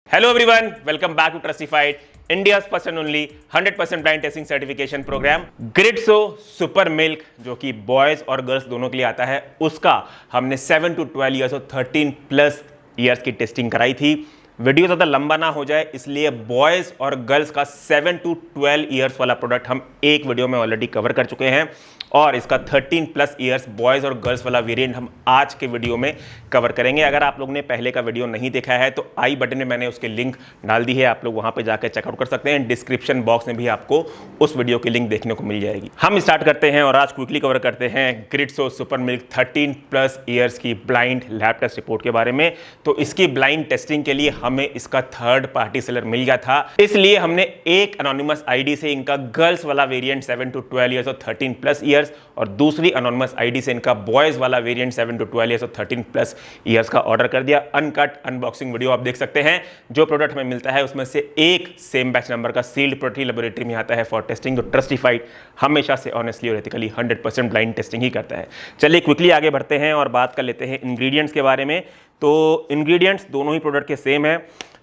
Hello everyone, welcome back to Trustified, India's first and only 100% blind testing certification program. ग्रिड्सो super milk जो कि boys और girls दोनों के लिए आता है, उसका हमने 7 to 12 ईयर्स और 13+ ईयर्स की टेस्टिंग कराई थी। वीडियो ज़्यादा लंबा ना हो जाए इसलिए बॉयज और गर्ल्स का 7 to 12 ईयर्स वाला प्रोडक्ट हम एक वीडियो में ऑलरेडी कवर कर चुके हैं और इसका 13+ ईयर्स बॉयज और गर्ल्स वाला वेरिएंट हम आज के वीडियो में कवर करेंगे। अगर आप लोग ने पहले का वीडियो नहीं देखा है तो आई बटन में मैंने उसके लिंक डाल दी है, आप लोग वहां पे जाकर चेकआउट कर सकते हैं। डिस्क्रिप्शन बॉक्स में भी आपको उस वीडियो की लिंक देखने को मिल जाएगी। हम स्टार्ट करते हैं और आज क्विकली कवर करते हैं ग्रिड्सो सुपर मिल्क 13+ ईयर्स की ब्लाइंड लैब टेस्ट रिपोर्ट के बारे में। तो इसकी ब्लाइंड टेस्टिंग के लिए हमें इसका थर्ड पार्टी सेलर मिल गया था, इसलिए हमने एक एनोनिमस आईडी से इनका गर्ल्स वाला वेरिएंट 7 to 12 ईयर्स और 13+ ईयर्स और दूसरी एनोनिमस आईडी से इनका बॉयज वाला वेरिएंट 7 to 12 ईयर्स और 13+ ईयर्स का ऑर्डर कर दिया। अनकट अनबॉक्सिंग वीडियो आप देख सकते हैं। जो प्रोडक्ट हमें मिलता है उसमें से एक सेम बैच नंबर का सील्ड प्रोडक्ट लेबोरेटरी में आता है फॉर टेस्टिंग। तो ट्रस्टिफाइड हमेशा से ऑनेस्टली और एथिकली 100% ब्लाइंड टेस्टिंग ही करता है। चलिए क्विकली आगे बढ़ते हैं और बात कर लेते हैं इंग्रेडिएंट्स के बारे में। तो इंग्रेडिएंट्स दोनों ही प्रोडक्ट के सेम है।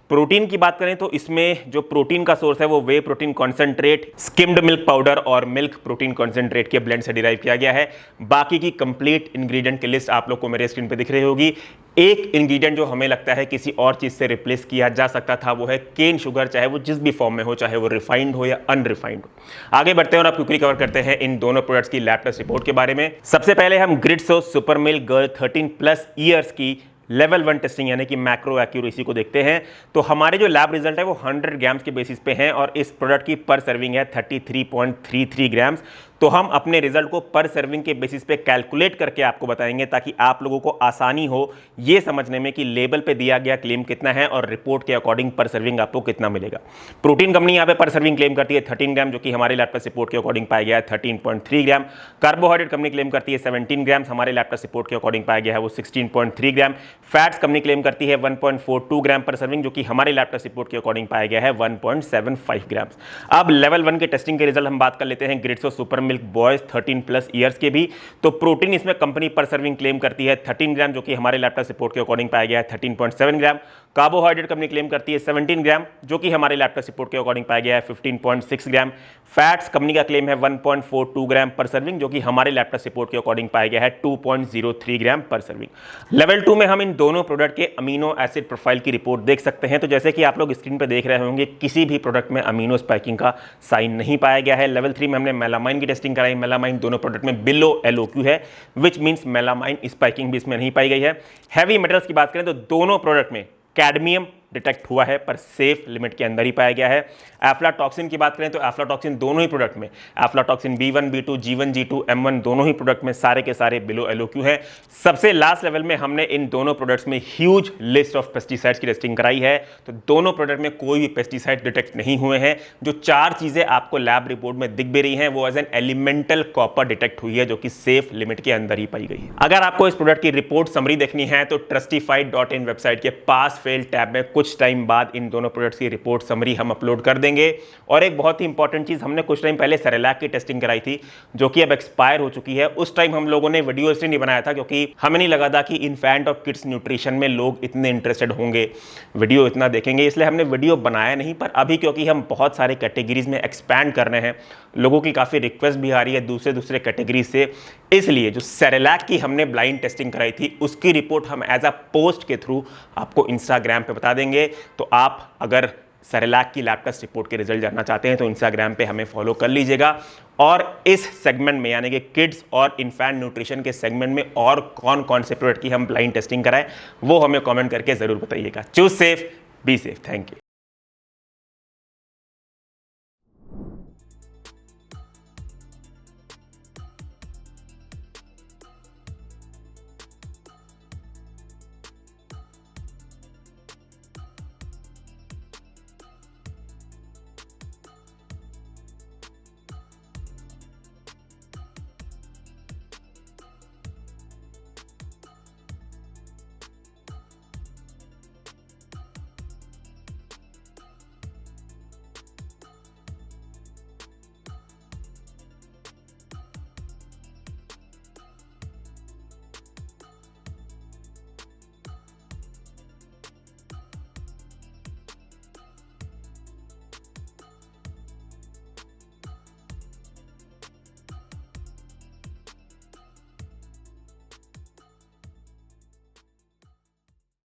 प्रोटीन की बात करें तो इसमें जो प्रोटीन का सोर्स है वो whey protein concentrate, skimmed milk powder और मिल्क प्रोटीन कॉन्सेंट्रेट के ब्लेंड से डिराइव किया गया है। बाकी की कंप्लीट इंग्रेडिएंट की लिस्ट आप लोग को मेरे स्क्रीन पे दिख रही होगी। एक इंग्रेडिएंट जो हमें लगता है किसी और चीज से रिप्लेस किया जा सकता था वो है केन शुगर, चाहे वो जिस भी फॉर्म में हो, चाहे वो रिफाइंड हो या अनरिफाइंड हो। आगे बढ़ते हैं और आप क्विकली कवर करते हैं इन दोनों प्रोडक्ट्स की लैब टेस्ट रिपोर्ट के बारे में। सबसे पहले हम ग्रिड्सो सुपर मिल्क गर्ल 13+ ईयर्स की लेवल 1 टेस्टिंग यानी कि मैक्रो एक्यूरेसी को देखते हैं। तो हमारे जो लैब रिजल्ट है वो 100 ग्राम्स के बेसिस पे हैं और इस प्रोडक्ट की पर सर्विंग है 33.33 ग्राम्स। तो हम अपने रिजल्ट को पर सर्विंग के बेसिस पे कैलकुलेट करके आपको बताएंगे ताकि आप लोगों को आसानी हो ये समझने में कि लेबल पे दिया गया क्लेम कितना है और रिपोर्ट के अकॉर्डिंग पर सर्विंग आपको कितना मिलेगा। प्रोटीन कंपनी यहाँ पे पर सर्विंग क्लेम करती है 13 ग्राम, जो कि हमारे लैब टेस्ट रिपोर्ट के अकॉर्डिंग पाया गया है 13.3 ग्राम। कार्बोहाइड्रेट कंपनी क्लेम करती है 17 ग्राम, हमारे लैब टेस्ट रिपोर्ट के अकॉर्डिंग पाया गया है वो 16.3 ग्राम। फैट्स कंपनी क्लेम करती है 1.42 ग्राम पर सर्विंग, जो कि हमारे लैब टेस्ट रिपोर्ट के अकॉर्डिंग पाया गया है 1.75 ग्राम। अब लेवल 1 के टेस्टिंग के रिजल्ट हम बात कर लेते हैं ग्रिड्सो सुपर मिल्क बॉयज 13+ ईयर्स के भी। तो प्रोटीन इसमें कंपनी पर सर्विंग क्लेम करती है 13 ग्राम, जो कि हमारे लैब टेस्ट रिपोर्ट के अकॉर्डिंग पाया गया है 13.7 ग्राम। कार्बोहाइड्रेट कंपनी क्लेम करती है 17 ग्राम, जो कि हमारे लैब टेस्ट रिपोर्ट के अकॉर्डिंग पाया गया है 15.6 ग्राम। फैट्स कंपनी का क्लेम है 1.42 ग्राम पर सर्विंग, जो कि हमारे लैब टेस्ट रिपोर्ट के अकॉर्डिंग पाया गया है 2.03 ग्राम पर सर्विंग। लेवल 2 में हम इन दोनों प्रोडक्ट के अमीनो एसिड प्रोफाइल की रिपोर्ट देख सकते हैं। तो जैसे कि आप लोग स्क्रीन पर देख रहे होंगे, किसी भी प्रोडक्ट में अमीनो स्पाइकिंग का साइन नहीं पाया गया है। लेवल 3 में हमने मेलामाइन की टेस्टिंग कराई। मेलामाइन दोनों प्रोडक्ट में बिलो LOQ है, विच मींस मेलामाइन स्पाइकिंग भी इसमें नहीं पाई गई है। हैवी मेटल्स की बात करें तो दोनों प्रोडक्ट में कैडमियम डिटेक्ट हुआ है पर सेफ लिमिट के अंदर ही पाया गया है। एफ्लाटॉक्सिन की बात करें तो एफ्लाटॉक्सिन दोनों ही प्रोडक्ट में, aflatoxin B1, B2, G1, G2, M1 दोनों ही प्रोडक्ट में सारे के सारे बिलो LOQ है। सबसे लास्ट लेवल में हमने इन दोनों प्रोडक्ट्स में ह्यूज लिस्ट ऑफ पेस्टिसाइड्स की टेस्टिंग कराई है। तो दोनों प्रोडक्ट में कोई भी पेस्टिसाइड डिटेक्ट नहीं हुए हैं। जो 4 चीजें आपको लैब रिपोर्ट में दिख भी रही हैं वो as an elemental copper detect हुई है, जो कि सेफ लिमिट के अंदर ही पाई गई है। अगर आपको इस प्रोडक्ट की रिपोर्ट समरी देखनी है तो trustified.in वेबसाइट के पास फेल टैब में कुछ टाइम बाद इन दोनों प्रोडक्ट्स की रिपोर्ट समरी हम अपलोड कर देंगे। और एक बहुत ही इंपॉर्टेंट चीज, हमने कुछ टाइम पहले सेरेलैक की टेस्टिंग कराई थी जो कि अब एक्सपायर हो चुकी है। उस टाइम हम लोगों ने वीडियो इसलिए नहीं बनाया था क्योंकि हमें नहीं लगा था कि इन्फेंट और किड्स न्यूट्रिशन में लोग इतने इंटरेस्टेड होंगे, वीडियो इतना देखेंगे, इसलिए हमने वीडियो बनाया नहीं। पर अभी क्योंकि हम बहुत सारे कैटेगरीज में एक्सपैंड कर रहे हैं, लोगों की काफी रिक्वेस्ट भी आ रही है दूसरे कैटेगरी से, इसलिए जो सेरेलैक की हमने ब्लाइंड टेस्टिंग कराई थी उसकी रिपोर्ट हम एज अ पोस्ट के थ्रू आपको इंस्टाग्राम पे बता देंगे। तो आप अगर सेरेलैक की लैब टेस्ट रिपोर्ट के रिजल्ट जानना चाहते हैं तो इंस्टाग्राम पे हमें फॉलो कर लीजिएगा। और इस सेगमेंट में यानी कि किड्स और इन्फेंट न्यूट्रिशन के सेगमेंट में और कौन कौन से प्रोडक्ट की हम ब्लाइंड टेस्टिंग कराएं वो हमें कमेंट करके जरूर बताइएगा। Choose safe, be safe. Thank you.